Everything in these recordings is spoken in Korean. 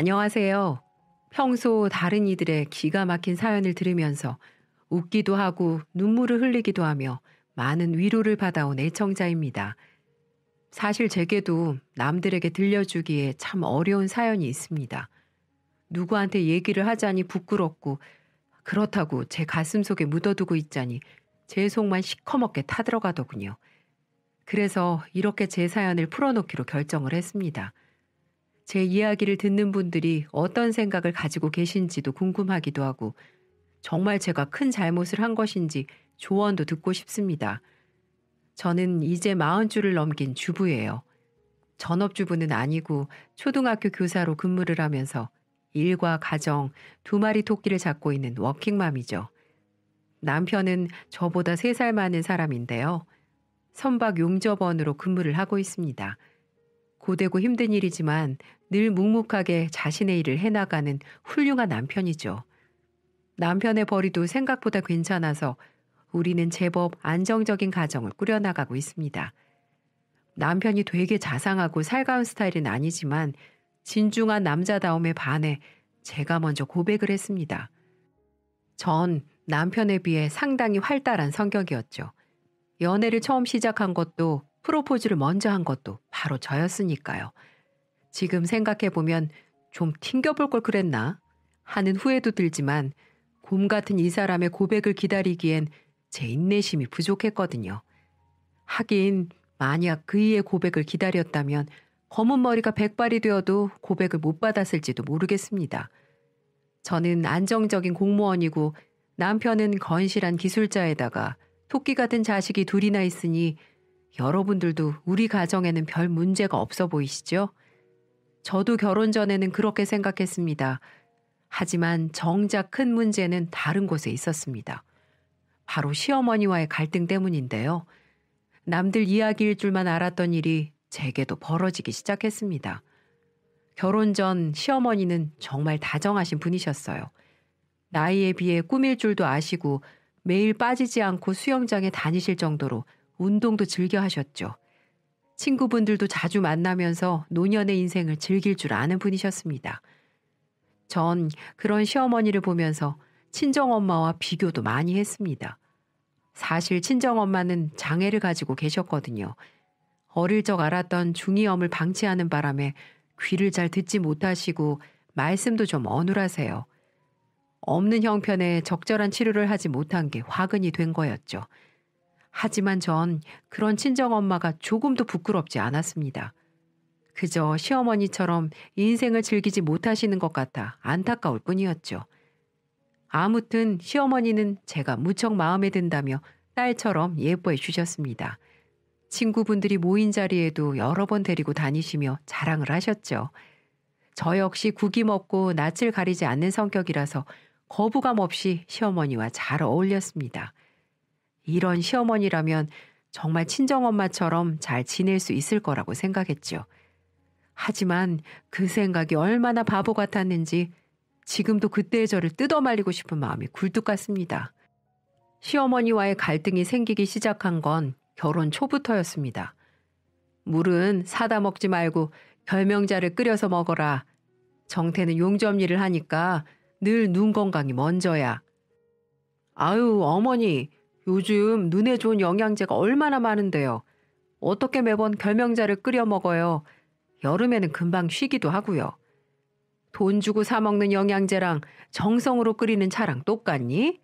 안녕하세요. 평소 다른 이들의 기가 막힌 사연을 들으면서 웃기도 하고 눈물을 흘리기도 하며 많은 위로를 받아온 애청자입니다. 사실 제게도 남들에게 들려주기에 참 어려운 사연이 있습니다. 누구한테 얘기를 하자니 부끄럽고 그렇다고 제 가슴속에 묻어두고 있자니 제 속만 시커멓게 타들어가더군요. 그래서 이렇게 제 사연을 풀어놓기로 결정을 했습니다. 제 이야기를 듣는 분들이 어떤 생각을 가지고 계신지도 궁금하기도 하고 정말 제가 큰 잘못을 한 것인지 조언도 듣고 싶습니다. 저는 이제 40줄을 넘긴 주부예요. 전업주부는 아니고 초등학교 교사로 근무를 하면서 일과 가정, 2마리 토끼를 잡고 있는 워킹맘이죠. 남편은 저보다 3살 많은 사람인데요. 선박 용접원으로 근무를 하고 있습니다. 고되고 힘든 일이지만 늘 묵묵하게 자신의 일을 해나가는 훌륭한 남편이죠. 남편의 벌이도 생각보다 괜찮아서 우리는 제법 안정적인 가정을 꾸려나가고 있습니다. 남편이 되게 자상하고 살가운 스타일은 아니지만 진중한 남자다움에 반해 제가 먼저 고백을 했습니다. 전 남편에 비해 상당히 활달한 성격이었죠. 연애를 처음 시작한 것도 프로포즈를 먼저 한 것도 바로 저였으니까요. 지금 생각해보면 좀 튕겨볼 걸 그랬나 하는 후회도 들지만 곰 같은 이 사람의 고백을 기다리기엔 제 인내심이 부족했거든요. 하긴 만약 그이의 고백을 기다렸다면 검은 머리가 백발이 되어도 고백을 못 받았을지도 모르겠습니다. 저는 안정적인 공무원이고 남편은 건실한 기술자에다가 토끼 같은 자식이 2이나 있으니 여러분들도 우리 가정에는 별 문제가 없어 보이시죠? 저도 결혼 전에는 그렇게 생각했습니다. 하지만 정작 큰 문제는 다른 곳에 있었습니다. 바로 시어머니와의 갈등 때문인데요. 남들 이야기일 줄만 알았던 일이 제게도 벌어지기 시작했습니다. 결혼 전 시어머니는 정말 다정하신 분이셨어요. 나이에 비해 꾸밀 줄도 아시고 매일 빠지지 않고 수영장에 다니실 정도로 운동도 즐겨 하셨죠. 친구분들도 자주 만나면서 노년의 인생을 즐길 줄 아는 분이셨습니다. 전 그런 시어머니를 보면서 친정엄마와 비교도 많이 했습니다. 사실 친정엄마는 장애를 가지고 계셨거든요. 어릴 적 알았던 중이염을 방치하는 바람에 귀를 잘 듣지 못하시고 말씀도 좀 어눌하세요. 없는 형편에 적절한 치료를 하지 못한 게 화근이 된 거였죠. 하지만 전 그런 친정엄마가 조금도 부끄럽지 않았습니다. 그저 시어머니처럼 인생을 즐기지 못하시는 것 같아 안타까울 뿐이었죠. 아무튼 시어머니는 제가 무척 마음에 든다며 딸처럼 예뻐해 주셨습니다. 친구분들이 모인 자리에도 여러 번 데리고 다니시며 자랑을 하셨죠. 저 역시 국이 먹고 낯을 가리지 않는 성격이라서 거부감 없이 시어머니와 잘 어울렸습니다. 이런 시어머니라면 정말 친정엄마처럼 잘 지낼 수 있을 거라고 생각했죠. 하지만 그 생각이 얼마나 바보 같았는지 지금도 그때의 저를 뜯어말리고 싶은 마음이 굴뚝 같습니다. 시어머니와의 갈등이 생기기 시작한 건 결혼 초부터였습니다. 물은 사다 먹지 말고 결명자를 끓여서 먹어라. 정태는 용접 일을 하니까 늘 눈 건강이 먼저야. 아유, 어머니, 요즘 눈에 좋은 영양제가 얼마나 많은데요. 어떻게 매번 결명자를 끓여 먹어요. 여름에는 금방 쉬기도 하고요. 돈 주고 사 먹는 영양제랑 정성으로 끓이는 차랑 똑같니?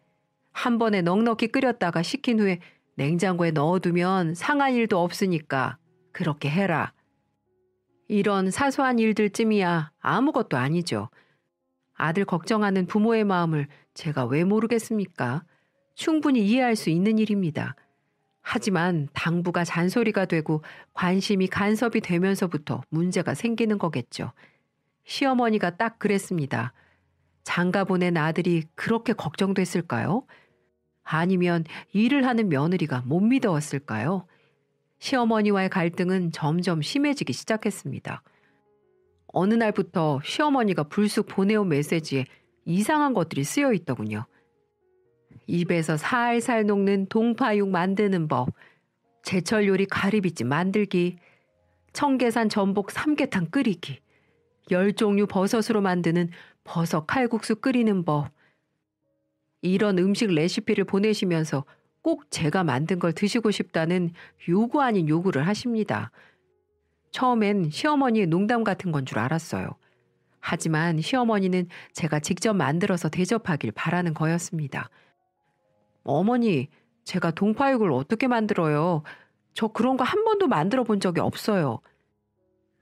한 번에 넉넉히 끓였다가 식힌 후에 냉장고에 넣어두면 상할 일도 없으니까 그렇게 해라. 이런 사소한 일들쯤이야 아무것도 아니죠. 아들 걱정하는 부모의 마음을 제가 왜 모르겠습니까? 충분히 이해할 수 있는 일입니다. 하지만 당부가 잔소리가 되고 관심이 간섭이 되면서부터 문제가 생기는 거겠죠. 시어머니가 딱 그랬습니다. 장가 보낸 아들이 그렇게 걱정됐을까요? 아니면 일을 하는 며느리가 못 믿어왔을까요? 시어머니와의 갈등은 점점 심해지기 시작했습니다. 어느 날부터 시어머니가 불쑥 보내온 메시지에 이상한 것들이 쓰여 있더군요. 입에서 살살 녹는 동파육 만드는 법, 제철 요리 가리비찜 만들기, 청계산 전복 삼계탕 끓이기, 10종류 버섯으로 만드는 버섯 칼국수 끓이는 법. 이런 음식 레시피를 보내시면서 꼭 제가 만든 걸 드시고 싶다는 요구 아닌 요구를 하십니다. 처음엔 시어머니의 농담 같은 건 줄 알았어요. 하지만 시어머니는 제가 직접 만들어서 대접하길 바라는 거였습니다. 어머니, 제가 동파육을 어떻게 만들어요? 저 그런 거 한 번도 만들어 본 적이 없어요.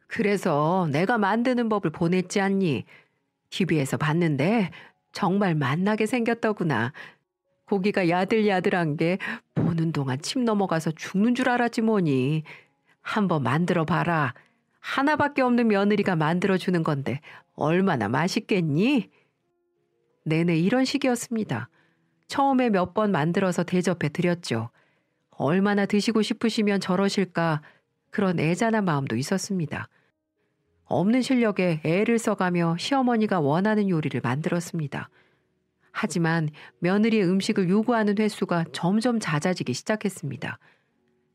그래서 내가 만드는 법을 보냈지 않니? TV에서 봤는데 정말 맛나게 생겼더구나. 고기가 야들야들한 게 보는 동안 침 넘어가서 죽는 줄 알았지 뭐니. 한번 만들어 봐라. 하나밖에 없는 며느리가 만들어주는 건데 얼마나 맛있겠니? 내내 이런 식이었습니다. 처음에 몇 번 만들어서 대접해 드렸죠. 얼마나 드시고 싶으시면 저러실까 그런 애잔한 마음도 있었습니다. 없는 실력에 애를 써가며 시어머니가 원하는 요리를 만들었습니다. 하지만 며느리의 음식을 요구하는 횟수가 점점 잦아지기 시작했습니다.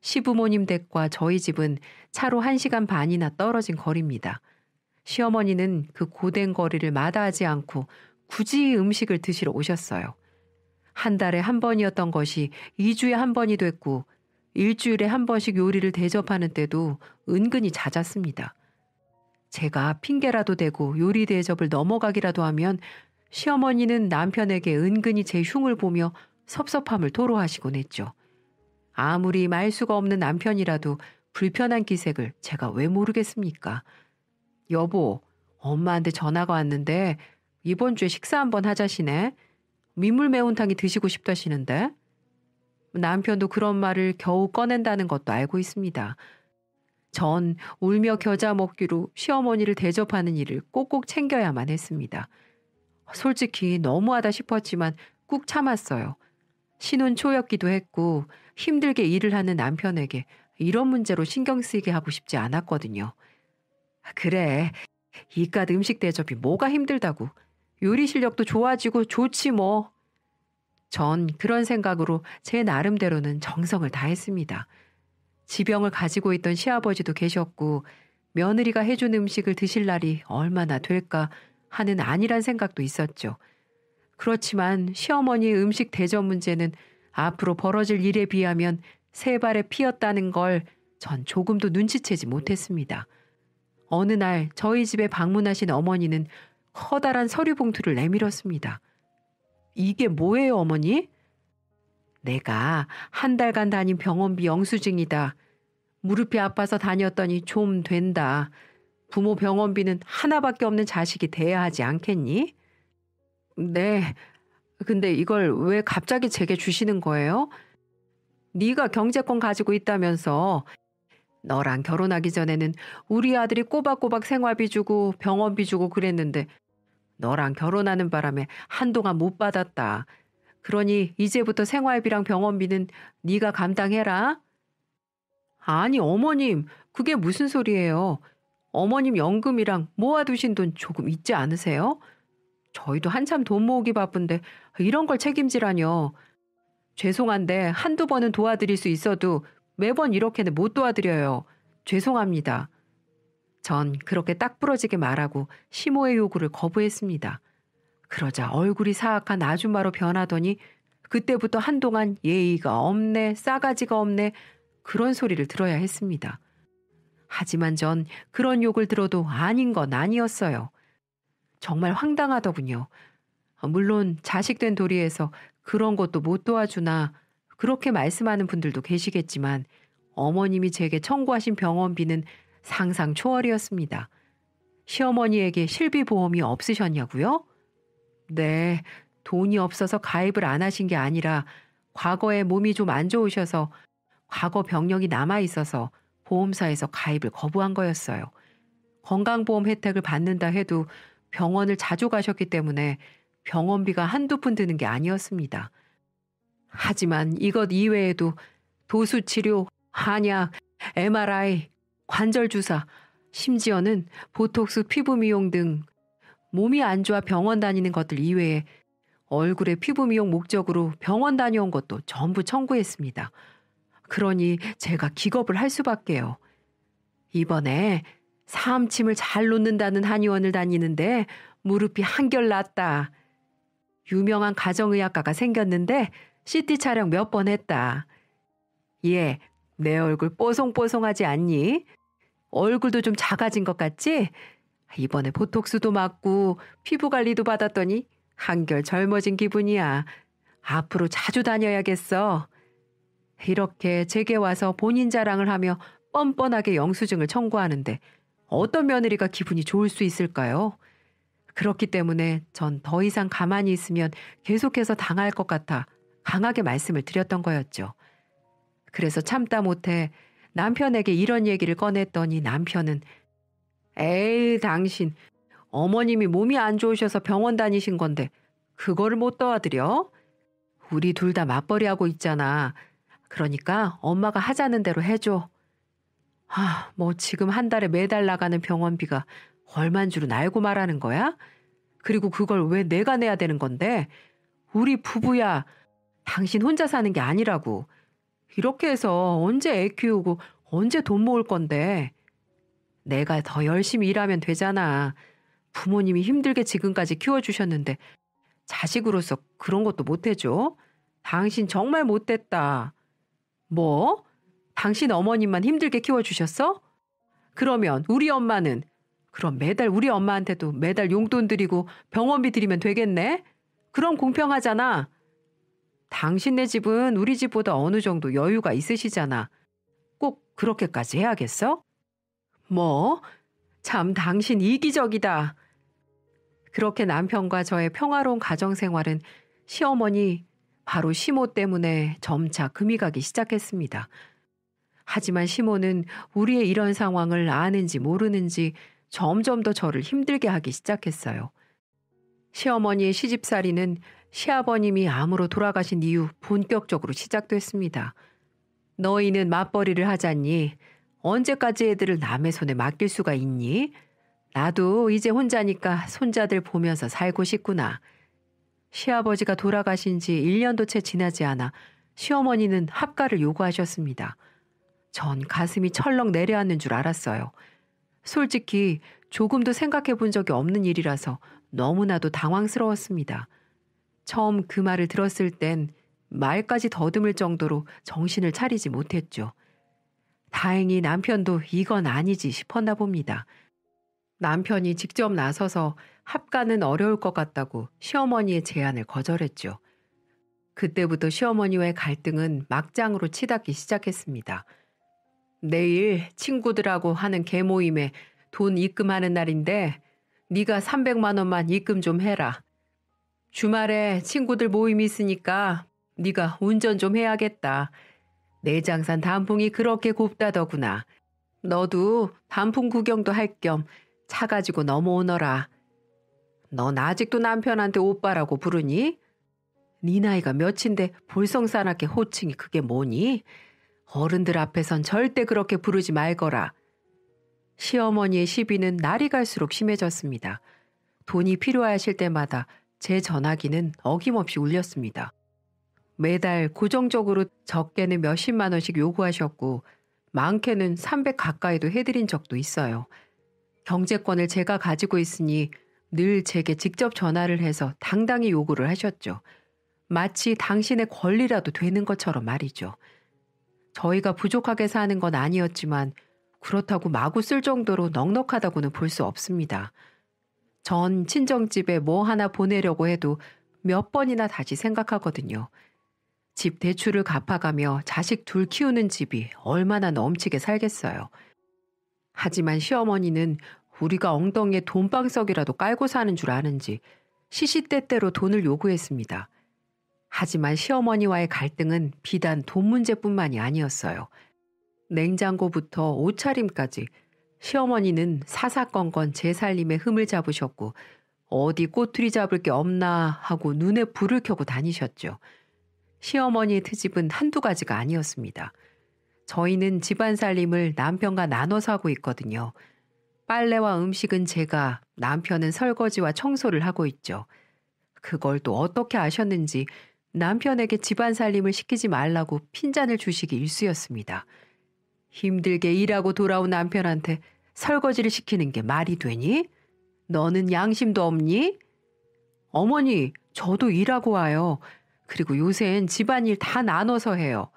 시부모님 댁과 저희 집은 차로 1시간 반이나 떨어진 거리입니다. 시어머니는 그 고된 거리를 마다하지 않고 굳이 음식을 드시러 오셨어요. 한 달에 한 번이었던 것이 2주에 한 번이 됐고 일주일에 한 번씩 요리를 대접하는 때도 은근히 잦았습니다. 제가 핑계라도 대고 요리 대접을 넘어가기라도 하면 시어머니는 남편에게 은근히 제 흉을 보며 섭섭함을 토로하시곤 했죠. 아무리 말수가 없는 남편이라도 불편한 기색을 제가 왜 모르겠습니까? 여보, 엄마한테 전화가 왔는데 이번 주에 식사 한번 하자시네. 민물 매운탕이 드시고 싶다시는데. 남편도 그런 말을 겨우 꺼낸다는 것도 알고 있습니다. 전 울며 겨자 먹기로 시어머니를 대접하는 일을 꼭꼭 챙겨야만 했습니다. 솔직히 너무하다 싶었지만 꾹 참았어요. 신혼 초였기도 했고 힘들게 일을 하는 남편에게 이런 문제로 신경 쓰이게 하고 싶지 않았거든요. 그래, 이깟 음식 대접이 뭐가 힘들다고. 요리 실력도 좋아지고 좋지 뭐. 전 그런 생각으로 제 나름대로는 정성을 다했습니다. 지병을 가지고 있던 시아버지도 계셨고 며느리가 해준 음식을 드실 날이 얼마나 될까 하는 안일한 생각도 있었죠. 그렇지만 시어머니의 음식 대접 문제는 앞으로 벌어질 일에 비하면 세 발의 피였다는 걸 전 조금도 눈치채지 못했습니다. 어느 날 저희 집에 방문하신 어머니는 커다란 서류 봉투를 내밀었습니다. 이게 뭐예요, 어머니? 내가 한 달간 다닌 병원비 영수증이다. 무릎이 아파서 다녔더니 좀 된다. 부모 병원비는 하나밖에 없는 자식이 돼야 하지 않겠니? 네, 근데 이걸 왜 갑자기 제게 주시는 거예요? 네가 경제권 가지고 있다면서. 너랑 결혼하기 전에는 우리 아들이 꼬박꼬박 생활비 주고 병원비 주고 그랬는데 너랑 결혼하는 바람에 한동안 못 받았다. 그러니 이제부터 생활비랑 병원비는 네가 감당해라. 아니 어머님, 그게 무슨 소리예요? 어머님 연금이랑 모아두신 돈 조금 있지 않으세요? 저희도 한참 돈 모으기 바쁜데 이런 걸 책임지라뇨. 죄송한데 한두 번은 도와드릴 수 있어도 매번 이렇게는 못 도와드려요. 죄송합니다. 전 그렇게 딱 부러지게 말하고 시모의 요구를 거부했습니다. 그러자 얼굴이 사악한 아줌마로 변하더니 그때부터 한동안 예의가 없네, 싸가지가 없네 그런 소리를 들어야 했습니다. 하지만 전 그런 욕을 들어도 아닌 건 아니었어요. 정말 황당하더군요. 물론 자식된 도리에서 그런 것도 못 도와주나 그렇게 말씀하는 분들도 계시겠지만 어머님이 제게 청구하신 병원비는 상상 초월이었습니다. 시어머니에게 실비보험이 없으셨냐고요? 네, 돈이 없어서 가입을 안 하신 게 아니라 과거에 몸이 좀 안 좋으셔서 과거 병력이 남아있어서 보험사에서 가입을 거부한 거였어요. 건강보험 혜택을 받는다 해도 병원을 자주 가셨기 때문에 병원비가 한두 푼 드는 게 아니었습니다. 하지만 이것 이외에도 도수치료, 한약, MRI, 관절주사, 심지어는 보톡스 피부 미용 등 몸이 안 좋아 병원 다니는 것들 이외에 얼굴에 피부 미용 목적으로 병원 다녀온 것도 전부 청구했습니다. 그러니 제가 기겁을 할 수밖에요. 이번에 사암침을 잘 놓는다는 한의원을 다니는데 무릎이 한결 낫다. 유명한 가정의학과가 생겼는데 CT 촬영 몇 번 했다. 얘, 내 얼굴 뽀송뽀송하지 않니? 얼굴도 좀 작아진 것 같지? 이번에 보톡스도 맞고 피부 관리도 받았더니 한결 젊어진 기분이야. 앞으로 자주 다녀야겠어. 이렇게 제게 와서 본인 자랑을 하며 뻔뻔하게 영수증을 청구하는데 어떤 며느리가 기분이 좋을 수 있을까요? 그렇기 때문에 전 더 이상 가만히 있으면 계속해서 당할 것 같아 강하게 말씀을 드렸던 거였죠. 그래서 참다 못해 남편에게 이런 얘기를 꺼냈더니 남편은 에이, 당신 어머님이 몸이 안 좋으셔서 병원 다니신 건데 그거를 못 도와드려? 우리 둘 다 맞벌이하고 있잖아. 그러니까 엄마가 하자는 대로 해줘. 뭐 지금 한 달에 매달 나가는 병원비가 얼만 줄은 알고 말하는 거야? 그리고 그걸 왜 내가 내야 되는 건데? 우리 부부야. 당신 혼자 사는 게 아니라고. 이렇게 해서 언제 애 키우고 언제 돈 모을 건데? 내가 더 열심히 일하면 되잖아. 부모님이 힘들게 지금까지 키워주셨는데 자식으로서 그런 것도 못 해줘? 당신 정말 못됐다. 뭐? 당신 어머님만 힘들게 키워주셨어? 그러면 우리 엄마는? 그럼 매달 우리 엄마한테도 매달 용돈 드리고 병원비 드리면 되겠네? 그럼 공평하잖아. 당신네 집은 우리 집보다 어느 정도 여유가 있으시잖아. 꼭 그렇게까지 해야겠어? 뭐? 참 당신 이기적이다. 그렇게 남편과 저의 평화로운 가정생활은 시어머니 바로 시모 때문에 점차 금이 가기 시작했습니다. 하지만 시모는 우리의 이런 상황을 아는지 모르는지 점점 더 저를 힘들게 하기 시작했어요. 시어머니의 시집살이는 시아버님이 암으로 돌아가신 이후 본격적으로 시작됐습니다. 너희는 맞벌이를 하잖니? 언제까지 애들을 남의 손에 맡길 수가 있니? 나도 이제 혼자니까 손자들 보면서 살고 싶구나. 시아버지가 돌아가신 지 1년도 채 지나지 않아 시어머니는 합가를 요구하셨습니다. 전 가슴이 철렁 내려앉는 줄 알았어요. 솔직히 조금도 생각해 본 적이 없는 일이라서 너무나도 당황스러웠습니다. 처음 그 말을 들었을 땐 말까지 더듬을 정도로 정신을 차리지 못했죠. 다행히 남편도 이건 아니지 싶었나 봅니다. 남편이 직접 나서서 합가는 어려울 것 같다고 시어머니의 제안을 거절했죠. 그때부터 시어머니와의 갈등은 막장으로 치닫기 시작했습니다. 내일 친구들하고 하는 개모임에 돈 입금하는 날인데 네가 300만 원만 입금 좀 해라. 주말에 친구들 모임 있으니까 네가 운전 좀 해야겠다. 내장산 단풍이 그렇게 곱다더구나. 너도 단풍 구경도 할 겸 차 가지고 넘어오너라. 넌 아직도 남편한테 오빠라고 부르니? 네 나이가 몇인데 볼썽사납게 호칭이 그게 뭐니? 어른들 앞에선 절대 그렇게 부르지 말거라. 시어머니의 시비는 날이 갈수록 심해졌습니다. 돈이 필요하실 때마다 제 전화기는 어김없이 울렸습니다. 매달 고정적으로 적게는 몇십만 원씩 요구하셨고 많게는 300 가까이도 해드린 적도 있어요. 경제권을 제가 가지고 있으니 늘 제게 직접 전화를 해서 당당히 요구를 하셨죠. 마치 당신의 권리라도 되는 것처럼 말이죠. 저희가 부족하게 사는 건 아니었지만 그렇다고 마구 쓸 정도로 넉넉하다고는 볼 수 없습니다. 전 친정집에 뭐 하나 보내려고 해도 몇 번이나 다시 생각하거든요. 집 대출을 갚아가며 자식 둘 키우는 집이 얼마나 넘치게 살겠어요. 하지만 시어머니는 우리가 엉덩이에 돈방석이라도 깔고 사는 줄 아는지 시시때때로 돈을 요구했습니다. 하지만 시어머니와의 갈등은 비단 돈 문제뿐만이 아니었어요. 냉장고부터 옷차림까지 시어머니는 사사건건 제 살림에 흠을 잡으셨고 어디 꼬투리 잡을 게 없나 하고 눈에 불을 켜고 다니셨죠. 시어머니의 트집은 한두 가지가 아니었습니다. 저희는 집안 살림을 남편과 나눠서 하고 있거든요. 빨래와 음식은 제가, 남편은 설거지와 청소를 하고 있죠. 그걸 또 어떻게 아셨는지 남편에게 집안 살림을 시키지 말라고 핀잔을 주시기 일쑤였습니다. 힘들게 일하고 돌아온 남편한테 설거지를 시키는 게 말이 되니? 너는 양심도 없니? 어머니, 저도 일하고 와요. 그리고 요샌 집안일 다 나눠서 해요.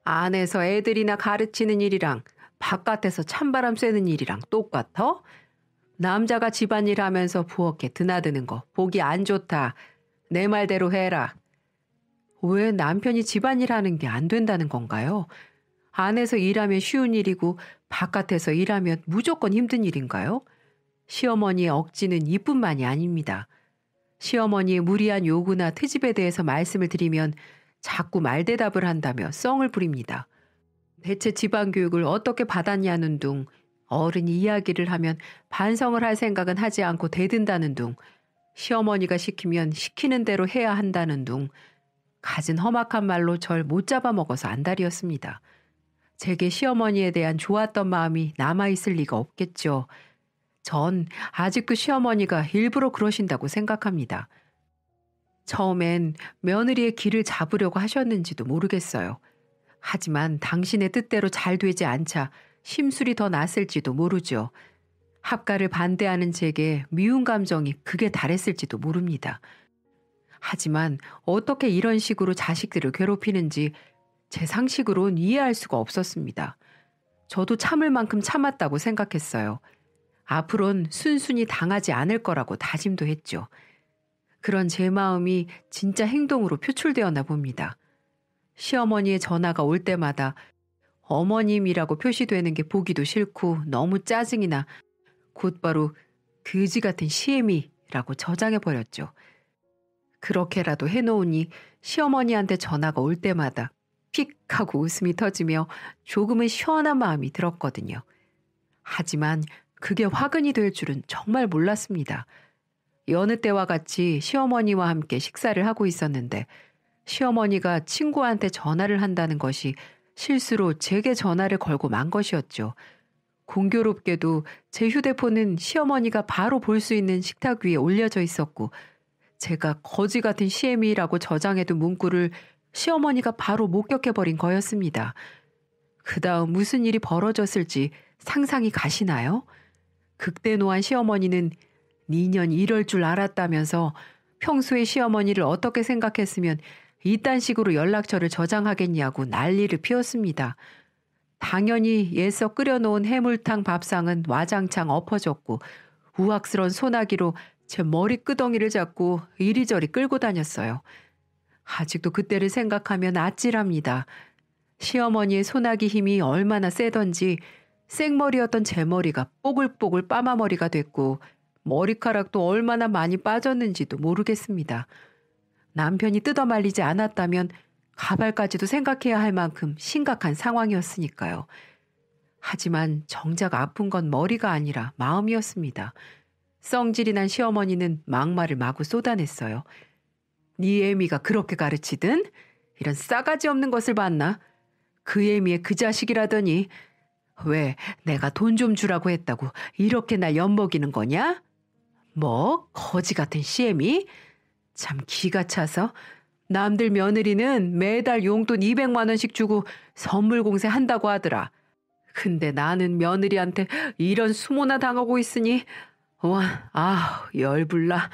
안에서 애들이나 가르치는 일이랑 바깥에서 찬바람 쐬는 일이랑 똑같아? 남자가 집안일 하면서 부엌에 드나드는 거 보기 안 좋다. 내 말대로 해라. 왜 남편이 집안일 하는 게 안 된다는 건가요? 안에서 일하면 쉬운 일이고 바깥에서 일하면 무조건 힘든 일인가요? 시어머니의 억지는 이뿐만이 아닙니다. 시어머니의 무리한 요구나 트집에 대해서 말씀을 드리면 자꾸 말대답을 한다며 썽을 부립니다. 대체 집안교육을 어떻게 받았냐는 둥, 어른이 이야기를 하면 반성을 할 생각은 하지 않고 대든다는 둥, 시어머니가 시키면 시키는 대로 해야 한다는 둥, 갖은 험악한 말로 절 못 잡아먹어서 안달이었습니다. 제게 시어머니에 대한 좋았던 마음이 남아있을 리가 없겠죠. 전 아직도 시어머니가 일부러 그러신다고 생각합니다. 처음엔 며느리의 길을 잡으려고 하셨는지도 모르겠어요. 하지만 당신의 뜻대로 잘 되지 않자 심술이 더 났을지도 모르죠. 합가를 반대하는 제게 미운 감정이 극에 달했을지도 모릅니다. 하지만 어떻게 이런 식으로 자식들을 괴롭히는지 제 상식으론 이해할 수가 없었습니다. 저도 참을 만큼 참았다고 생각했어요. 앞으론 순순히 당하지 않을 거라고 다짐도 했죠. 그런 제 마음이 진짜 행동으로 표출되었나 봅니다. 시어머니의 전화가 올 때마다 어머님이라고 표시되는 게 보기도 싫고 너무 짜증이 나 곧바로 그지 같은 시애미라고 저장해버렸죠. 그렇게라도 해놓으니 시어머니한테 전화가 올 때마다 픽 하고 웃음이 터지며 조금은 시원한 마음이 들었거든요. 하지만 그게 화근이 될 줄은 정말 몰랐습니다. 여느 때와 같이 시어머니와 함께 식사를 하고 있었는데 시어머니가 친구한테 전화를 한다는 것이 실수로 제게 전화를 걸고 만 것이었죠. 공교롭게도 제 휴대폰은 시어머니가 바로 볼 수 있는 식탁 위에 올려져 있었고 제가 거지 같은 시애미라고 저장해둔 문구를 시어머니가 바로 목격해버린 거였습니다. 그 다음 무슨 일이 벌어졌을지 상상이 가시나요? 극대노한 시어머니는 니년 이럴 줄 알았다면서 평소에 시어머니를 어떻게 생각했으면 이딴 식으로 연락처를 저장하겠냐고 난리를 피웠습니다. 당연히 애써 끓여놓은 해물탕 밥상은 와장창 엎어졌고 우악스런 소나기로 제 머리 끄덩이를 잡고 이리저리 끌고 다녔어요. 아직도 그때를 생각하면 아찔합니다. 시어머니의 소나기 힘이 얼마나 세던지 생머리였던 제 머리가 뽀글뽀글 빠마머리가 됐고 머리카락도 얼마나 많이 빠졌는지도 모르겠습니다. 남편이 뜯어말리지 않았다면 가발까지도 생각해야 할 만큼 심각한 상황이었으니까요. 하지만 정작 아픈 건 머리가 아니라 마음이었습니다. 성질이 난 시어머니는 막말을 마구 쏟아냈어요. 네 애미가 그렇게 가르치든? 이런 싸가지 없는 것을 봤나? 그 애미의 그 자식이라더니 왜 내가 돈 좀 주라고 했다고 이렇게 날 엿먹이는 거냐? 뭐? 거지 같은 시애미? 참 기가 차서 남들 며느리는 매달 용돈 200만 원씩 주고 선물 공세 한다고 하더라. 근데 나는 며느리한테 이런 수모나 당하고 있으니 열불나.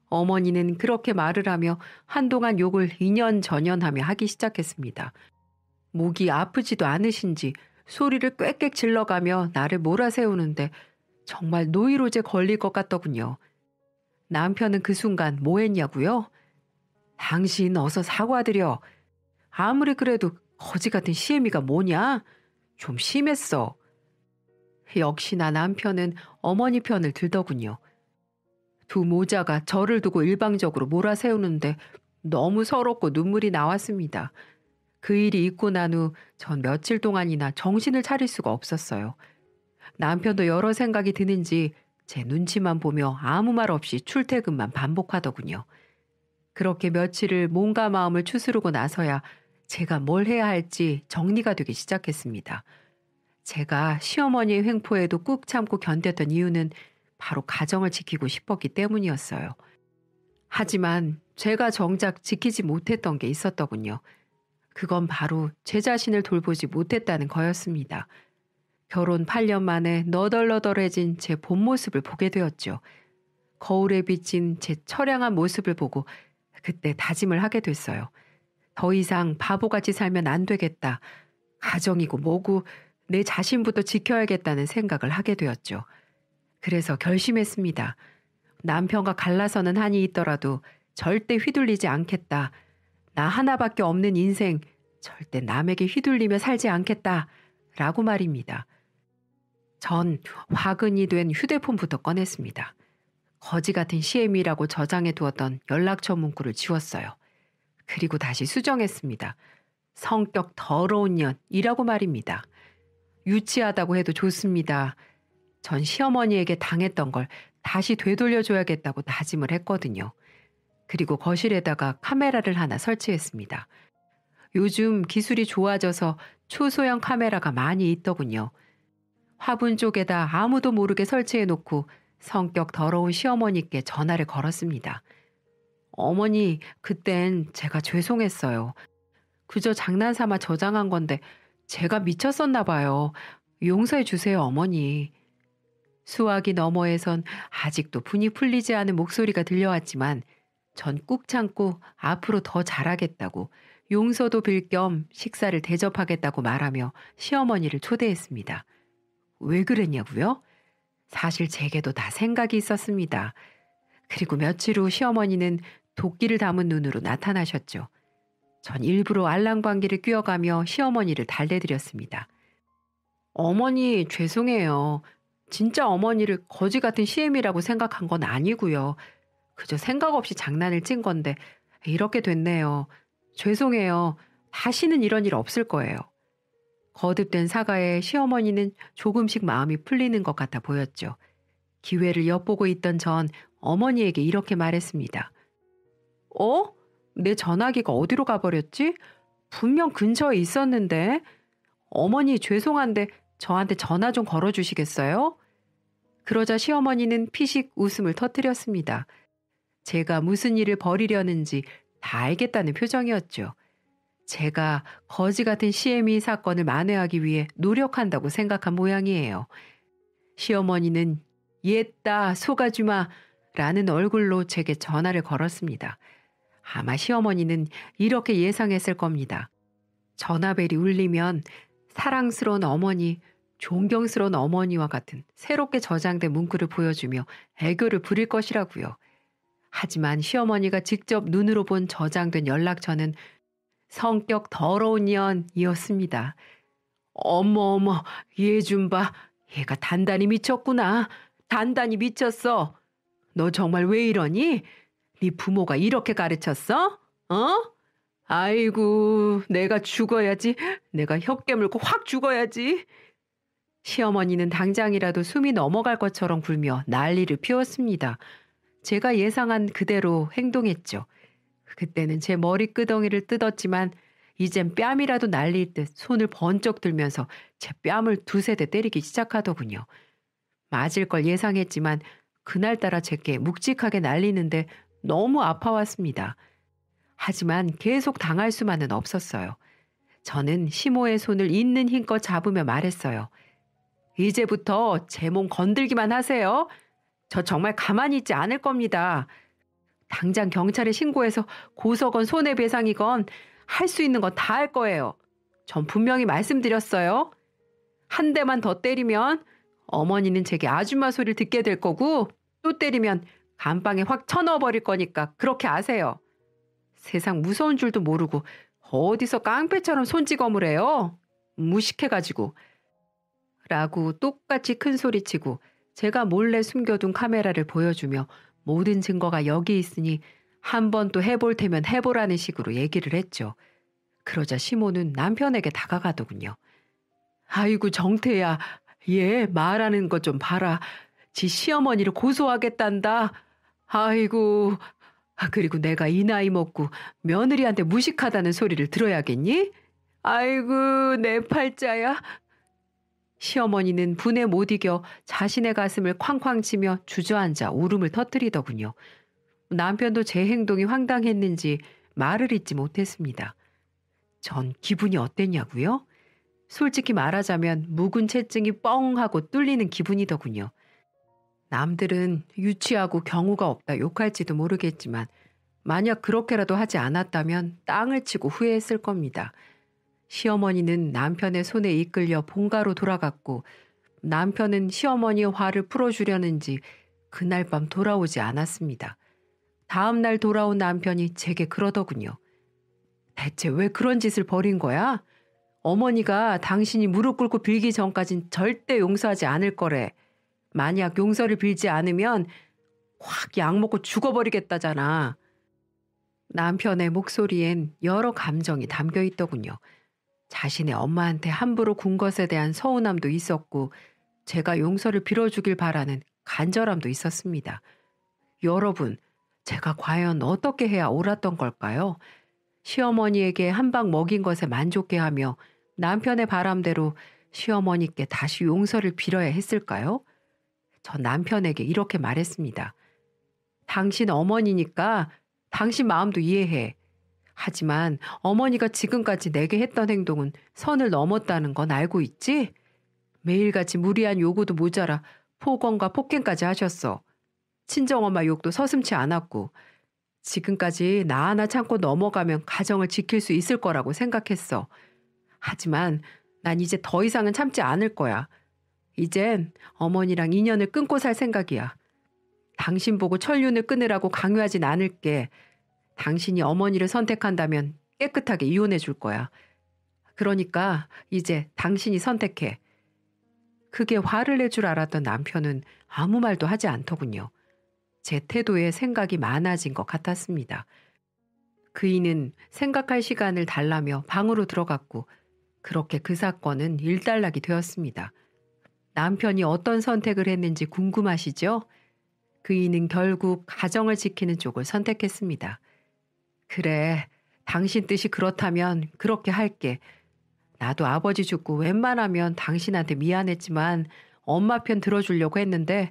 어머니는 그렇게 말을 하며 한동안 욕을 이년저년하며 하기 시작했습니다. 목이 아프지도 않으신지 소리를 꽥꽥 질러가며 나를 몰아세우는데 정말 노이로제 걸릴 것 같더군요. 남편은 그 순간 뭐 했냐고요? 당신 어서 사과드려. 아무리 그래도 거지 같은 시애미가 뭐냐? 좀 심했어. 역시나 남편은 어머니 편을 들더군요. 두 모자가 저를 두고 일방적으로 몰아세우는데 너무 서럽고 눈물이 나왔습니다. 그 일이 있고 난 후 전 며칠 동안이나 정신을 차릴 수가 없었어요. 남편도 여러 생각이 드는지 제 눈치만 보며 아무 말 없이 출퇴근만 반복하더군요. 그렇게 며칠을 몸과 마음을 추스르고 나서야 제가 뭘 해야 할지 정리가 되기 시작했습니다. 제가 시어머니의 횡포에도 꾹 참고 견뎠던 이유는 바로 가정을 지키고 싶었기 때문이었어요. 하지만 제가 정작 지키지 못했던 게 있었더군요. 그건 바로 제 자신을 돌보지 못했다는 거였습니다. 결혼 8년 만에 너덜너덜해진 제 본 모습을 보게 되었죠. 거울에 비친 제 처량한 모습을 보고 그때 다짐을 하게 됐어요. 더 이상 바보같이 살면 안 되겠다. 가정이고 뭐고 내 자신부터 지켜야겠다는 생각을 하게 되었죠. 그래서 결심했습니다. 남편과 갈라서는 한이 있더라도 절대 휘둘리지 않겠다. 나 하나밖에 없는 인생 절대 남에게 휘둘리며 살지 않겠다. 라고 말입니다. 전 화근이 된 휴대폰부터 꺼냈습니다. 거지 같은 CM이라고 저장해 두었던 연락처 문구를 지웠어요. 그리고 다시 수정했습니다. 성격 더러운 년이라고 말입니다. 유치하다고 해도 좋습니다. 전 시어머니에게 당했던 걸 다시 되돌려줘야겠다고 다짐을 했거든요. 그리고 거실에다가 카메라를 하나 설치했습니다. 요즘 기술이 좋아져서 초소형 카메라가 많이 있더군요. 화분 쪽에다 아무도 모르게 설치해놓고 성격 더러운 시어머니께 전화를 걸었습니다. 어머니, 그땐 제가 죄송했어요. 그저 장난삼아 저장한 건데 제가 미쳤었나 봐요. 용서해 주세요, 어머니. 수화기 너머에선 아직도 분이 풀리지 않은 목소리가 들려왔지만 전 꾹 참고 앞으로 더 잘하겠다고 용서도 빌 겸 식사를 대접하겠다고 말하며 시어머니를 초대했습니다. 왜 그랬냐고요? 사실 제게도 다 생각이 있었습니다. 그리고 며칠 후 시어머니는 도끼를 담은 눈으로 나타나셨죠. 전 일부러 알랑방귀를 뀌어가며 시어머니를 달래드렸습니다. 어머니 죄송해요. 진짜 어머니를 거지 같은 CM이라고 생각한 건 아니고요. 그저 생각 없이 장난을 친 건데 이렇게 됐네요. 죄송해요. 다시는 이런 일 없을 거예요. 거듭된 사과에 시어머니는 조금씩 마음이 풀리는 것 같아 보였죠. 기회를 엿보고 있던 전 어머니에게 이렇게 말했습니다. 내 전화기가 어디로 가버렸지? 분명 근처에 있었는데. 어머니 죄송한데 저한테 전화 좀 걸어주시겠어요? 그러자 시어머니는 피식 웃음을 터뜨렸습니다. 제가 무슨 일을 벌이려는지 다 알겠다는 표정이었죠. 제가 거지 같은 CME 사건을 만회하기 위해 노력한다고 생각한 모양이에요. 시어머니는 옛다 속아주마 라는 얼굴로 제게 전화를 걸었습니다. 아마 시어머니는 이렇게 예상했을 겁니다. 전화벨이 울리면 사랑스러운 어머니, 존경스러운 어머니와 같은 새롭게 저장된 문구를 보여주며 애교를 부릴 것이라고요. 하지만 시어머니가 직접 눈으로 본 저장된 연락처는 성격 더러운 년이었습니다. 어머, 얘 좀 봐. 얘가 단단히 미쳤구나. 단단히 미쳤어. 너 정말 왜 이러니? 네 부모가 이렇게 가르쳤어? 아이고, 내가 죽어야지. 내가 혀 깨물고 확 죽어야지. 시어머니는 당장이라도 숨이 넘어갈 것처럼 굴며 난리를 피웠습니다. 제가 예상한 그대로 행동했죠. 그때는 제 머리끄덩이를 뜯었지만 이젠 뺨이라도 날릴 듯 손을 번쩍 들면서 제 뺨을 두세 대 때리기 시작하더군요. 맞을 걸 예상했지만 그날따라 제게 묵직하게 날리는데 너무 아파왔습니다. 하지만 계속 당할 수만은 없었어요. 저는 시모의 손을 있는 힘껏 잡으며 말했어요. 이제부터 제 몸 건들기만 하세요. 저 정말 가만히 있지 않을 겁니다. 당장 경찰에 신고해서 고소건 손해배상이건 할 수 있는 건 다 할 거예요. 전 분명히 말씀드렸어요. 한 대만 더 때리면 어머니는 제게 아줌마 소리를 듣게 될 거고 또 때리면 감방에 확 쳐넣어버릴 거니까 그렇게 아세요. 세상 무서운 줄도 모르고 어디서 깡패처럼 손찌검을 해요. 무식해가지고. 라고 똑같이 큰 소리치고 제가 몰래 숨겨둔 카메라를 보여주며 모든 증거가 여기 있으니 한 번 또 해볼 테면 해보라는 식으로 얘기를 했죠. 그러자 시모는 남편에게 다가가더군요. 아이고 정태야, 얘 말하는 거 좀 봐라. 지 시어머니를 고소하겠단다. 아이고, 그리고 내가 이 나이 먹고 며느리한테 무식하다는 소리를 들어야겠니? 아이고 내 팔자야. 시어머니는 분에 못 이겨 자신의 가슴을 쾅쾅 치며 주저앉아 울음을 터뜨리더군요. 남편도 제 행동이 황당했는지 말을 잇지 못했습니다. 전 기분이 어땠냐고요? 솔직히 말하자면 묵은 채증이 뻥 하고 뚫리는 기분이더군요. 남들은 유치하고 경우가 없다 욕할지도 모르겠지만 만약 그렇게라도 하지 않았다면 땅을 치고 후회했을 겁니다. 시어머니는 남편의 손에 이끌려 본가로 돌아갔고 남편은 시어머니의 화를 풀어주려는지 그날 밤 돌아오지 않았습니다. 다음 날 돌아온 남편이 제게 그러더군요. 대체 왜 그런 짓을 벌인 거야? 어머니가 당신이 무릎 꿇고 빌기 전까진 절대 용서하지 않을 거래. 만약 용서를 빌지 않으면 확 약 먹고 죽어버리겠다잖아. 남편의 목소리엔 여러 감정이 담겨 있더군요. 자신의 엄마한테 함부로 군 것에 대한 서운함도 있었고 제가 용서를 빌어주길 바라는 간절함도 있었습니다. 여러분, 제가 과연 어떻게 해야 옳았던 걸까요? 시어머니에게 한 방 먹인 것에 만족해 하며 남편의 바람대로 시어머니께 다시 용서를 빌어야 했을까요? 저 남편에게 이렇게 말했습니다. 당신 어머니니까 당신 마음도 이해해. 하지만 어머니가 지금까지 내게 했던 행동은 선을 넘었다는 건 알고 있지? 매일같이 무리한 요구도 모자라 폭언과 폭행까지 하셨어. 친정엄마 욕도 서슴지 않았고 지금까지 나 하나 참고 넘어가면 가정을 지킬 수 있을 거라고 생각했어. 하지만 난 이제 더 이상은 참지 않을 거야. 이젠 어머니랑 인연을 끊고 살 생각이야. 당신 보고 천륜을 끊으라고 강요하진 않을게. 당신이 어머니를 선택한다면 깨끗하게 이혼해 줄 거야. 그러니까 이제 당신이 선택해. 크게 화를 낼 줄 알았던 남편은 아무 말도 하지 않더군요. 제 태도에 생각이 많아진 것 같았습니다. 그이는 생각할 시간을 달라며 방으로 들어갔고 그렇게 그 사건은 일단락이 되었습니다. 남편이 어떤 선택을 했는지 궁금하시죠? 그이는 결국 가정을 지키는 쪽을 선택했습니다. 그래, 당신 뜻이 그렇다면 그렇게 할게. 나도 아버지 죽고 웬만하면 당신한테 미안했지만 엄마 편 들어주려고 했는데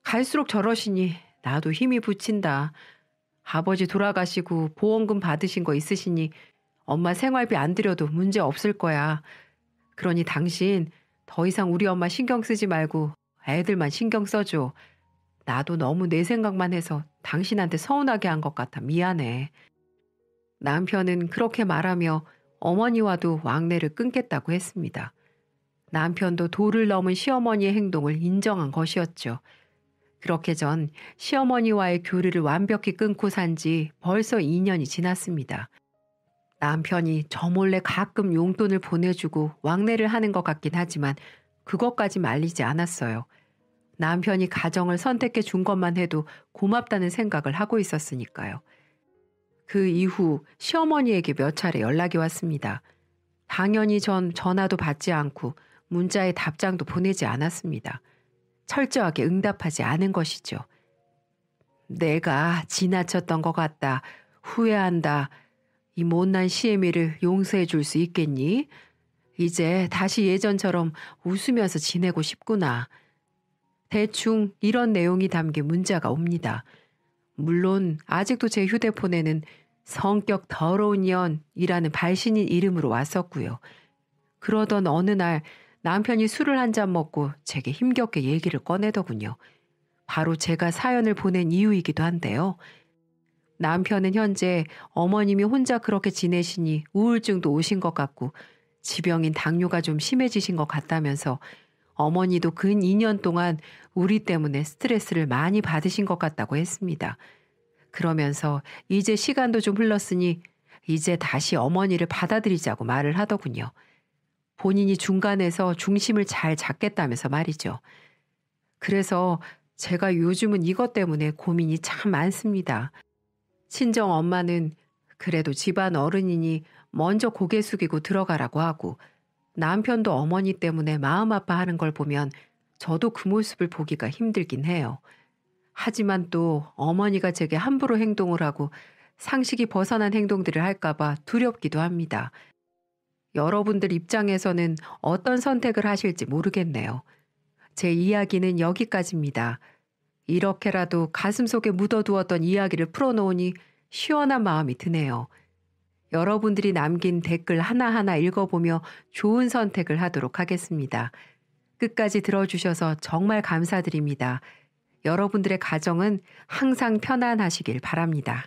갈수록 저러시니 나도 힘이 붙인다. 아버지 돌아가시고 보험금 받으신 거 있으시니 엄마 생활비 안 들여도 문제 없을 거야. 그러니 당신 더 이상 우리 엄마 신경 쓰지 말고 애들만 신경 써줘. 나도 너무 내 생각만 해서 당신한테 서운하게 한 것 같아 미안해. 남편은 그렇게 말하며 어머니와도 왕래를 끊겠다고 했습니다. 남편도 도를 넘은 시어머니의 행동을 인정한 것이었죠. 그렇게 전 시어머니와의 교류를 완벽히 끊고 산 지 벌써 2년이 지났습니다. 남편이 저 몰래 가끔 용돈을 보내주고 왕래를 하는 것 같긴 하지만 그것까지 말리지 않았어요. 남편이 가정을 선택해 준 것만 해도 고맙다는 생각을 하고 있었으니까요. 그 이후 시어머니에게 몇 차례 연락이 왔습니다. 당연히 전 전화도 받지 않고 문자에 답장도 보내지 않았습니다. 철저하게 응답하지 않은 것이죠. 내가 지나쳤던 것 같다. 후회한다. 이 못난 시애미를 용서해 줄 수 있겠니? 이제 다시 예전처럼 웃으면서 지내고 싶구나. 대충 이런 내용이 담긴 문자가 옵니다. 물론 아직도 제 휴대폰에는 성격 더러운 년이라는 발신인 이름으로 왔었고요. 그러던 어느 날 남편이 술을 한 잔 먹고 제게 힘겹게 얘기를 꺼내더군요. 바로 제가 사연을 보낸 이유이기도 한데요. 남편은 현재 어머님이 혼자 그렇게 지내시니 우울증도 오신 것 같고 지병인 당뇨가 좀 심해지신 것 같다면서 어머니도 근 2년 동안 우리 때문에 스트레스를 많이 받으신 것 같다고 했습니다. 그러면서 이제 시간도 좀 흘렀으니 이제 다시 어머니를 받아들이자고 말을 하더군요. 본인이 중간에서 중심을 잘 잡겠다면서 말이죠. 그래서 제가 요즘은 이것 때문에 고민이 참 많습니다. 친정 엄마는 그래도 집안 어른이니 먼저 고개 숙이고 들어가라고 하고 남편도 어머니 때문에 마음 아파하는 걸 보면 저도 그 모습을 보기가 힘들긴 해요. 하지만 또 어머니가 제게 함부로 행동을 하고 상식이 벗어난 행동들을 할까봐 두렵기도 합니다. 여러분들 입장에서는 어떤 선택을 하실지 모르겠네요. 제 이야기는 여기까지입니다. 이렇게라도 가슴속에 묻어두었던 이야기를 풀어놓으니 시원한 마음이 드네요. 여러분들이 남긴 댓글 하나하나 읽어보며 좋은 선택을 하도록 하겠습니다. 끝까지 들어주셔서 정말 감사드립니다. 여러분들의 가정은 항상 편안하시길 바랍니다.